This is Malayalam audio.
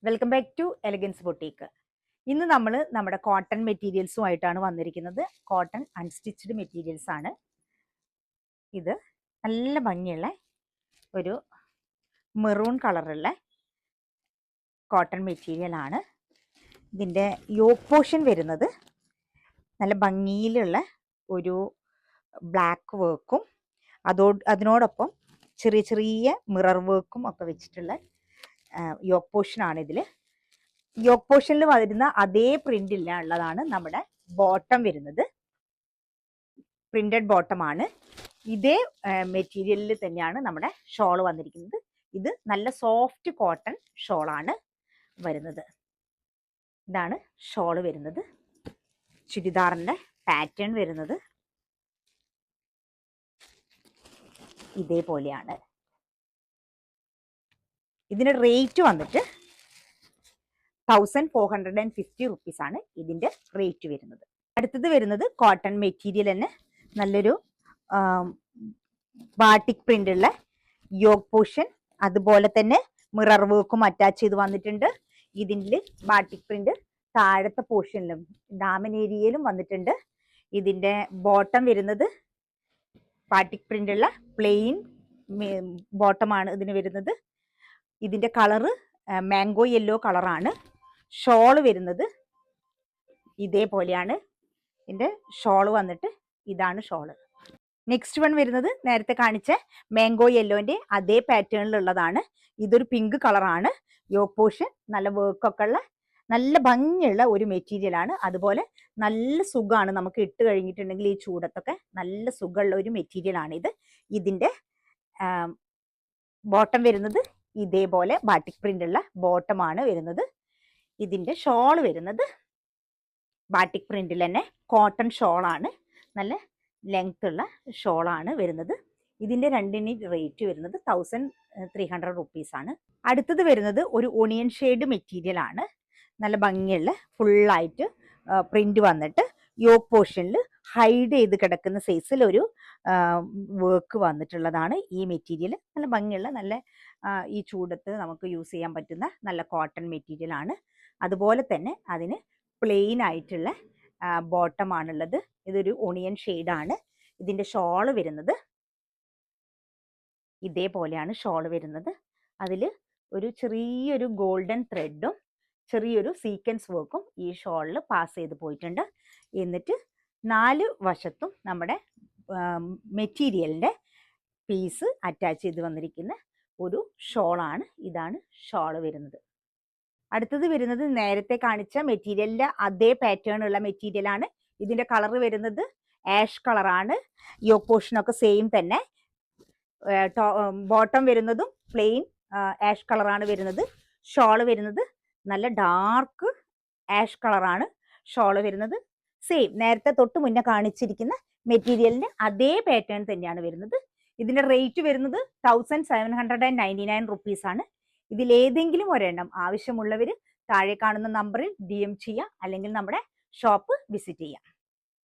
Welcome back to Elegance Boutique. ഇന്ന് നമ്മൾ നമ്മുടെ കോട്ടൺ മെറ്റീരിയൽസുമായിട്ടാണ് വന്നിരിക്കുന്നത്. കോട്ടൺ അൺസ്റ്റിച്ച്ഡ് മെറ്റീരിയൽസ് ആണ്. ഇത് നല്ല ഭംഗിയുള്ള ഒരു മെറൂൺ കളറുള്ള കോട്ടൺ മെറ്റീരിയൽ ആണ്. ഇതിൻ്റെ യോക്ക് പോർഷൻ വരുന്നത് നല്ല ഭംഗിയിലുള്ള ഒരു ബ്ലാക്ക് വർക്കും അതിനോടൊപ്പം ചെറിയ ചെറിയ മിറർ വർക്കും ഒക്കെ വെച്ചിട്ടുള്ള യോക്ക് പോർഷൻ ആണ്. ഇതിൽ യോക്ക് പോർഷനിൽ വരുന്ന അതേ പ്രിന്റിൽ ഉള്ളതാണ് നമ്മുടെ ബോട്ടം വരുന്നത്. പ്രിന്റഡ് ബോട്ടം ആണ്. ഇതേ മെറ്റീരിയലിൽ തന്നെയാണ് നമ്മുടെ ഷോൾ വന്നിരിക്കുന്നത്. ഇത് നല്ല സോഫ്റ്റ് കോട്ടൺ ഷോളാണ് വരുന്നത്. ഇതാണ് ഷോൾ വരുന്നത്. ചുരിദാറിൻ്റെ പാറ്റേൺ വരുന്നത് ഇതേപോലെയാണ്. ഇതിൻ്റെ റേറ്റ് വന്നിട്ട് 1450 റുപ്പീസ് ആണ് ഇതിൻ്റെ റേറ്റ് വരുന്നത്. അടുത്തത് വരുന്നത് കോട്ടൺ മെറ്റീരിയൽ തന്നെ നല്ലൊരു ബാട്ടിക് പ്രിന്റ് ഉള്ള യോക്ക് പോർഷൻ, അതുപോലെ തന്നെ മിറർ വർക്കും അറ്റാച്ച് ചെയ്ത് വന്നിട്ടുണ്ട്. ഇതിൻ്റെ ബാട്ടിക് പ്രിന്റ് താഴത്തെ പോർഷനിലും ഡാമൻ ഏരിയയിലും വന്നിട്ടുണ്ട്. ഇതിൻ്റെ ബോട്ടം വരുന്നത് ബാട്ടിക് പ്രിന്റ് ഉള്ള പ്ലെയിൻ ബോട്ടമാണ് ഇതിന് വരുന്നത്. ഇതിൻ്റെ കളറ് മാംഗോ യെല്ലോ കളറാണ്. ഷോള് വരുന്നത് ഇതേപോലെയാണ്. ഇതിൻ്റെ ഷോള് വന്നിട്ട് ഇതാണ് ഷോള്. നെക്സ്റ്റ് വൺ വരുന്നത് നേരത്തെ കാണിച്ച മാംഗോ യെല്ലോൻ്റെ അതേ പാറ്റേണിലുള്ളതാണ്. ഇതൊരു പിങ്ക് കളറാണ്. യോക്ക് പോർഷൻ നല്ല വർക്കൊക്കെ ഉള്ള നല്ല ഭംഗിയുള്ള ഒരു മെറ്റീരിയലാണ്. അതുപോലെ നല്ല സുഖമാണ് നമുക്ക് ഇട്ട് കഴിഞ്ഞിട്ടുണ്ടെങ്കിൽ ഈ ചൂടത്തൊക്കെ നല്ല സുഖമുള്ള ഒരു മെറ്റീരിയലാണ് ഇത്. ഇതിൻ്റെ ബോട്ടം വരുന്നത് ഇതേപോലെ ബാട്ടിക് പ്രിന്റ് ഉള്ള ബോട്ടമാണ് വരുന്നത്. ഇതിൻ്റെ ഷോൾ വരുന്നത് ബാട്ടിക് പ്രിന്റിൽ തന്നെ കോട്ടൺ ഷോളാണ്. നല്ല ലെങ്ത് ഉള്ള ഷോളാണ് വരുന്നത്. ഇതിൻ്റെ രണ്ടിന് റേറ്റ് വരുന്നത് 1300 റുപ്പീസ് ആണ്. അടുത്തത് വരുന്നത് ഒരു ഒണിയൻ ഷെയ്ഡ് മെറ്റീരിയൽ ആണ്. നല്ല ഭംഗിയുള്ള ഫുള്ളായിട്ട് പ്രിന്റ് വന്നിട്ട് യോക്ക് പോർഷനിൽ ഹൈഡ് ചെയ്ത് കിടക്കുന്ന സൈസിൽ ഒരു വർക്ക് വന്നിട്ടുള്ളതാണ് ഈ മെറ്റീരിയൽ. നല്ല ഭംഗിയുള്ള നല്ല ഈ ചൂടത്ത് നമുക്ക് യൂസ് ചെയ്യാൻ പറ്റുന്ന നല്ല കോട്ടൺ മെറ്റീരിയൽ ആണ്. അതുപോലെ തന്നെ അതിന് പ്ലെയിൻ ആയിട്ടുള്ള ബോട്ടമാണുള്ളത്. ഇതൊരു ഒണിയൻ ഷെയ്ഡാണ്. ഇതിൻ്റെ ഷോള് വരുന്നത് ഇതേപോലെയാണ് ഷോള് വരുന്നത്. അതിൽ ഒരു ചെറിയൊരു ഗോൾഡൻ ത്രെഡും ചെറിയൊരു സീക്വൻസ് വർക്കും ഈ ഷോളിൽ പാസ് ചെയ്ത് പോയിട്ടുണ്ട്. എന്നിട്ട് 4 വശത്തും നമ്മുടെ മെറ്റീരിയലിൻ്റെ പീസ് അറ്റാച്ച് ചെയ്ത് വന്നിരിക്കുന്ന ഒരു ഷോളാണ്. ഇതാണ് ഷോള് വരുന്നത്. അടുത്തത് വരുന്നത് നേരത്തെ കാണിച്ച മെറ്റീരിയലിൻ്റെ അതേ പാറ്റേൺ ഉള്ള മെറ്റീരിയലാണ്. ഇതിൻ്റെ കളർ വരുന്നത് ആഷ് കളറാണ്. യോക്ക് പോർഷനൊക്കെ സെയിം തന്നെ. ബോട്ടം വരുന്നതും പ്ലെയിൻ ആഷ് കളറാണ് വരുന്നത്. ഷോള് വരുന്നത് നല്ല ഡാർക്ക് ആഷ് കളറാണ് ഷോള് വരുന്നത്. സെയിം നേരത്തെ തൊട്ട് മുന്നേ കാണിച്ചിരിക്കുന്ന മെറ്റീരിയലിൻ്റെ അതേ പാറ്റേൺ തന്നെയാണ് വരുന്നത്. ഇതിൻ്റെ റേറ്റ് വരുന്നത് 1799 റുപ്പീസ് ആണ്. ഇതിലേതെങ്കിലും ഒരെണ്ണം ആവശ്യമുള്ളവർ താഴെ കാണുന്ന നമ്പറിൽ DM ചെയ്യുക, അല്ലെങ്കിൽ നമ്മുടെ ഷോപ്പ് വിസിറ്റ് ചെയ്യാം.